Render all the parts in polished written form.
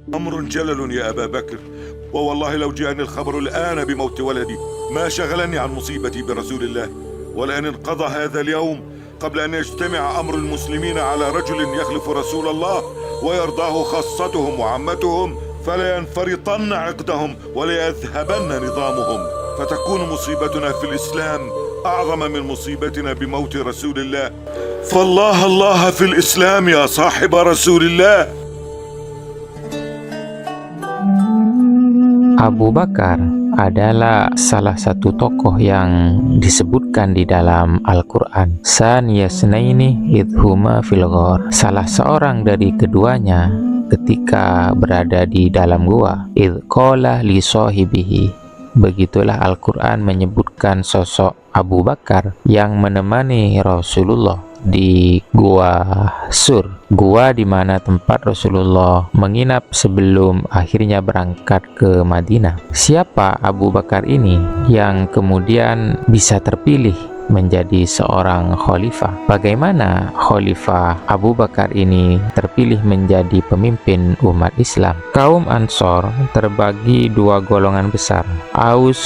أمر جلل يا أبا بكر، ووالله لو جاءني الخبر الآن بموت ولدي ما شغلني عن مصيبتي برسول الله، ولئن انقضى هذا اليوم قبل أن يجتمع أمر المسلمين على رجل يخلف رسول الله ويرضاه خاصتهم وعامتهم فلا ينفرطن عقدهم ولا يذهبن نظامهم، فتكون مصيبتنا في الإسلام أعظم من مصيبتنا بموت رسول الله. فالله الله في الإسلام يا صاحب رسول الله. Abu Bakar adalah salah satu tokoh yang disebutkan di dalam Al-Quran. Saniyasnaini idhuma fil ghar. Salah seorang dari keduanya ketika berada di dalam gua. Idh qala li sahibihi. Begitulah Al-Quran menyebutkan sosok Abu Bakar yang menemani Rasulullah di Gua Sur, gua di mana tempat Rasulullah menginap sebelum akhirnya berangkat ke Madinah. Siapa Abu Bakar ini yang kemudian bisa terpilih menjadi seorang khalifah? Bagaimana khalifah Abu Bakar ini terpilih menjadi pemimpin umat Islam? Kaum Ansor terbagi dua golongan besar, Aus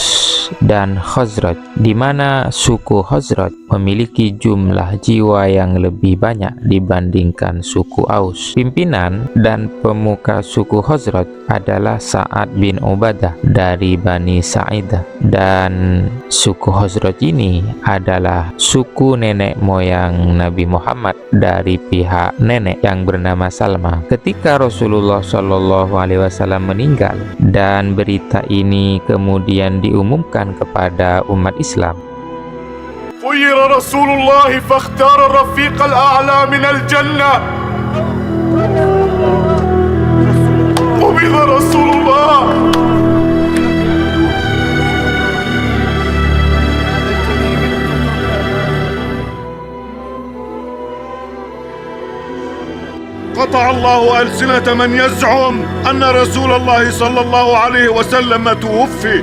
dan Khazraj, di mana suku Khazraj memiliki jumlah jiwa yang lebih banyak dibandingkan suku Aus. Pimpinan dan pemuka suku Khazraj adalah Sa'ad bin Ubadah dari Bani Sa'idah, dan suku Khazraj ini adalah suku nenek moyang Nabi Muhammad dari pihak nenek yang bernama Salma. Ketika Rasulullah Shallallahu Alaihi Wasallam meninggal dan berita ini kemudian diumumkan kepada umat Islam, خير رسول الله فاختار الرفيق الأعلى من الجنة. قبض رسول الله. قطع الله ألسنة من يزعم أن رسول الله صلى الله عليه وسلم توفي.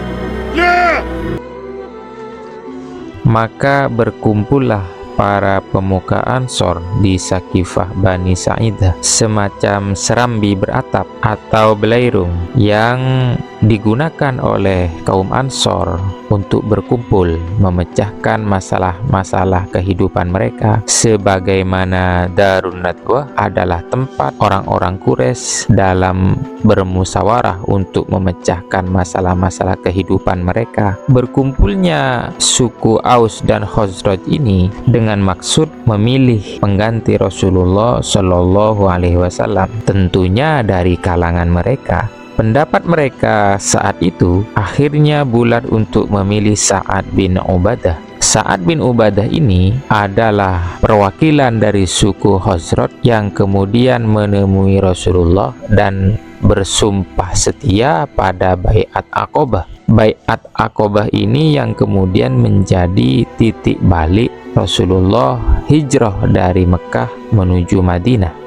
لا. Maka berkumpullah para pemuka Ansor di Sakifah Bani Sa'idah, semacam serambi beratap atau belairung yang digunakan oleh kaum Ansor untuk berkumpul memecahkan masalah-masalah kehidupan mereka, sebagaimana Darun Nadwah adalah tempat orang-orang Quraisy dalam bermusyawarah untuk memecahkan masalah-masalah kehidupan mereka. Berkumpulnya suku Aus dan Khazraj ini dengan maksud memilih pengganti Rasulullah Shallallahu Alaihi Wasallam, tentunya dari kalangan mereka. Pendapat mereka saat itu akhirnya bulat untuk memilih Sa'ad bin Ubadah. Sa'ad bin Ubadah ini adalah perwakilan dari suku Khazraj yang kemudian menemui Rasulullah dan bersumpah setia pada Baiat Aqobah. Baiat Aqobah ini yang kemudian menjadi titik balik Rasulullah hijrah dari Mekah menuju Madinah.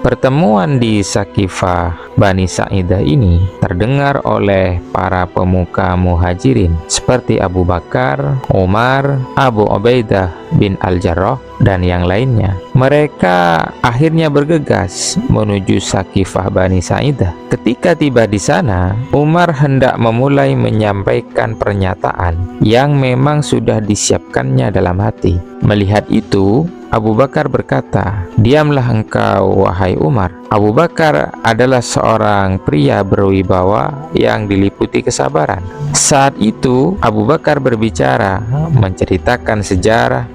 Pertemuan di Sakifah Bani Sa'idah ini terdengar oleh para pemuka muhajirin seperti Abu Bakar, Umar, Abu Ubaidah bin Al-Jarrah, dan yang lainnya. Mereka akhirnya bergegas menuju Sakifah Bani Sa'idah. Ketika tiba di sana, Umar hendak memulai menyampaikan pernyataan yang memang sudah disiapkannya dalam hati. Melihat itu, Abu Bakar berkata, "Diamlah engkau, wahai Umar." Abu Bakar adalah seorang pria berwibawa yang diliputi kesabaran. Saat itu, Abu Bakar berbicara, menceritakan sejarah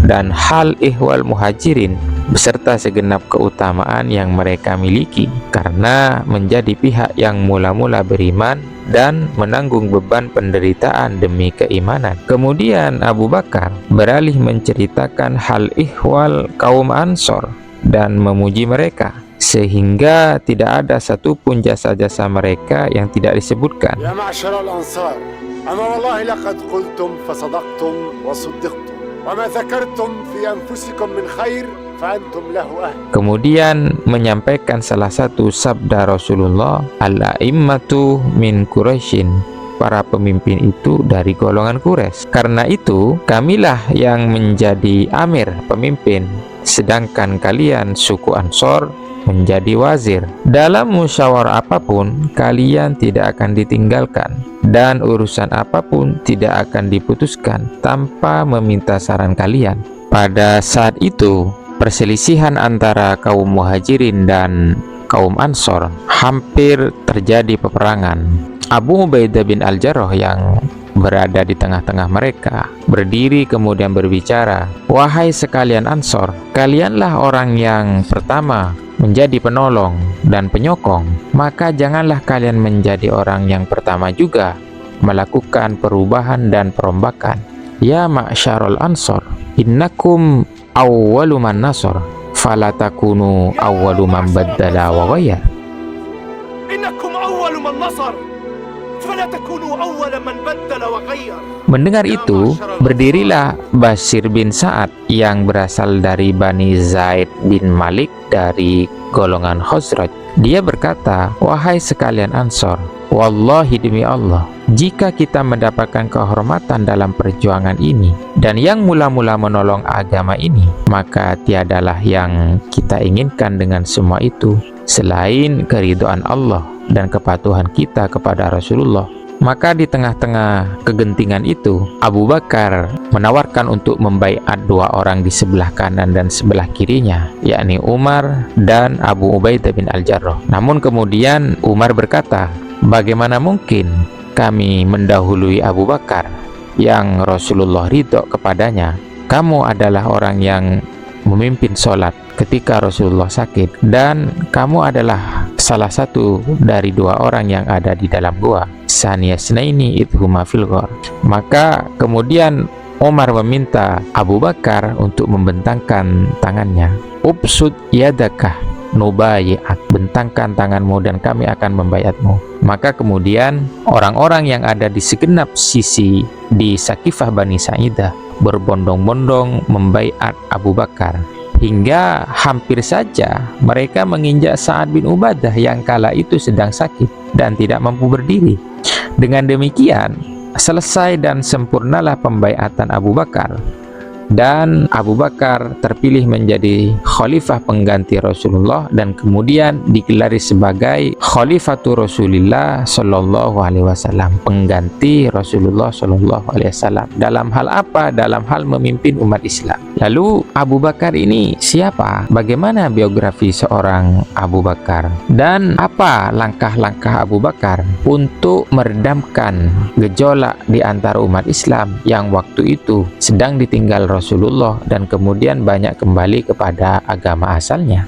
dan hal ihwal muhajirin beserta segenap keutamaan yang mereka miliki karena menjadi pihak yang mula-mula beriman dan menanggung beban penderitaan demi keimanan. Kemudian Abu Bakar beralih menceritakan hal ihwal kaum Ansor dan memuji mereka, sehingga tidak ada satupun jasa-jasa mereka yang tidak disebutkan. Ya ma'syar al-ansar, ama wallahi laqad qultum fasadaqtum wa saddiqtum wa ma dzakartum fi anfusikum min khair fa antum lahu ahl. Kemudian menyampaikan salah satu sabda Rasulullah, al-a'immatu min Quraisyin, para pemimpin itu dari golongan Quraisy. Karena itu kamilah yang menjadi amir pemimpin, sedangkan kalian suku Ansor menjadi wazir. Dalam musyawarah apapun, kalian tidak akan ditinggalkan, dan urusan apapun tidak akan diputuskan tanpa meminta saran kalian. Pada saat itu, perselisihan antara kaum Muhajirin dan kaum Ansor hampir terjadi peperangan. Abu Ubaidah bin Al-Jarrah yang berada di tengah-tengah mereka berdiri kemudian berbicara, "Wahai sekalian Ansor, kalianlah orang yang pertama menjadi penolong dan penyokong, maka janganlah kalian menjadi orang yang pertama juga melakukan perubahan dan perombakan. Ya ma'syarul Ansor, innakum awwalu man nasor, fala takunu awwalu man baddala wa ghayyar." Innakum awwalu man nasar, fala takunu awwala man baddala wa ghayyar. Mendengar itu, berdirilah Bashir bin Sa'ad yang berasal dari Bani Zaid bin Malik dari golongan Khazraj. Dia berkata, "Wahai sekalian Ansor, wallahi demi Allah, jika kita mendapatkan kehormatan dalam perjuangan ini dan yang mula-mula menolong agama ini, maka tiadalah yang kita inginkan dengan semua itu selain keridhaan Allah dan kepatuhan kita kepada Rasulullah." Maka di tengah-tengah kegentingan itu, Abu Bakar menawarkan untuk membaiat dua orang di sebelah kanan dan sebelah kirinya, yakni Umar dan Abu Ubaidah bin Al-Jarrah. Namun kemudian Umar berkata, "Bagaimana mungkin kami mendahului Abu Bakar yang Rasulullah ridho kepadanya? Kamu adalah orang yang memimpin sholat ketika Rasulullah sakit, dan kamu adalah salah satu dari dua orang yang ada di dalam gua. Saniyasnaini idhuma fil ghar." Maka kemudian Umar meminta Abu Bakar untuk membentangkan tangannya. "Ubsud yadakah nubayi'at," bentangkan tanganmu dan kami akan membayatmu. Maka kemudian orang-orang yang ada di segenap sisi di Sakifah Bani Sa'idah berbondong-bondong membaiat Abu Bakar, hingga hampir saja mereka menginjak Sa'ad bin Ubadah yang kala itu sedang sakit dan tidak mampu berdiri. Dengan demikian, selesai dan sempurnalah pembaiatan Abu Bakar, dan Abu Bakar terpilih menjadi khalifah pengganti Rasulullah dan kemudian digelari sebagai Khalifatur Rasulillah Shallallahu Alaihi Wasallam, pengganti Rasulullah Shallallahu Alaihi Wasallam. Dalam hal apa? Dalam hal memimpin umat Islam. Lalu Abu Bakar ini siapa? Bagaimana biografi seorang Abu Bakar? Dan apa langkah-langkah Abu Bakar untuk meredamkan gejolak di antara umat Islam yang waktu itu sedang ditinggal Rasulullah dan kemudian banyak kembali kepada agama asalnya?